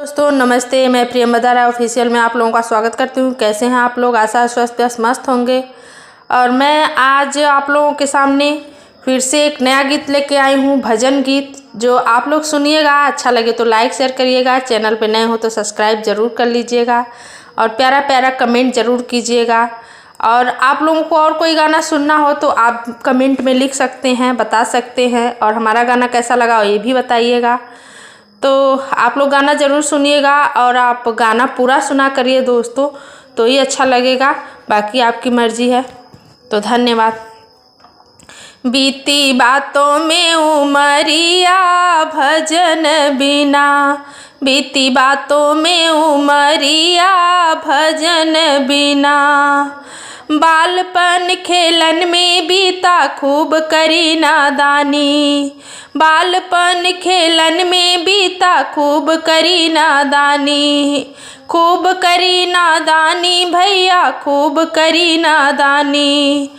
दोस्तों नमस्ते, मैं प्रियंवदा राय ऑफिशियल में आप लोगों का स्वागत करती हूँ। कैसे हैं आप लोग? आशा स्वस्थ मस्त होंगे। और मैं आज आप लोगों के सामने फिर से एक नया गीत लेके आई हूँ, भजन गीत, जो आप लोग सुनिएगा। अच्छा लगे तो लाइक शेयर करिएगा, चैनल पे नए हो तो सब्सक्राइब ज़रूर कर लीजिएगा और प्यारा प्यारा कमेंट ज़रूर कीजिएगा। और आप लोगों को और कोई गाना सुनना हो तो आप कमेंट में लिख सकते हैं, बता सकते हैं। और हमारा गाना कैसा लगा ये भी बताइएगा। तो आप लोग गाना ज़रूर सुनिएगा और आप गाना पूरा सुना करिए दोस्तों, तो ही अच्छा लगेगा। बाकी आपकी मर्ज़ी है। तो धन्यवाद। बीती बातों में उमरिया भजन बिना, बीती बातों में उमरिया भजन बिना, बालपन खेलन में बीता खूब करी नादानी, बालपन खेलन में बीता खूब करी नादानी, खूब करी नादानी भैया खूब करी नादानी।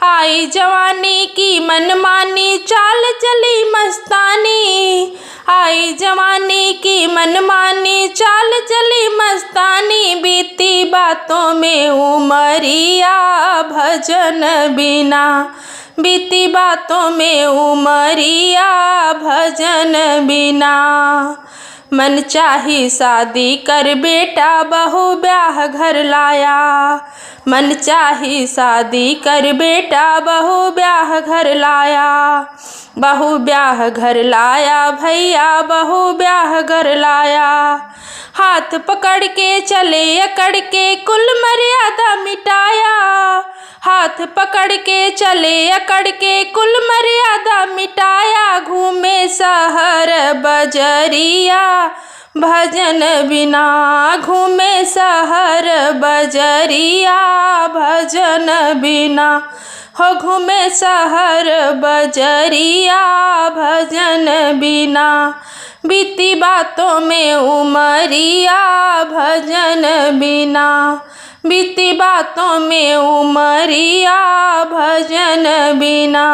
आई जवानी की मनमानी चाल चली मस्तानी, आई जवानी की मनमानी चाल चली मस्तानी, बीती बातों में उमरिया भजन बिना, बीती बातों में उमरिया भजन बिना। मन चाही शादी कर बेटा बहू ब्याह घर लाया, मन चाही शादी कर बेटा बहू ब्याह घर लाया, बहू ब्याह घर लाया भैया बहू ब्याह घर लाया। हाथ पकड़ के चले अकड़ के कुल मर्यादा मिटाया, हाथ पकड़ के चले अकड़ के कुल मर्यादा मिटाया, घूमे शहर बजरिया भजन बिना, घूमे शहर बजरिया भजन बिना, हो घूमे शहर बजरिया भजन बिना, बीती बातों में उमरिया भजन बिना, बीती बातों में उमरिया भजन बिना।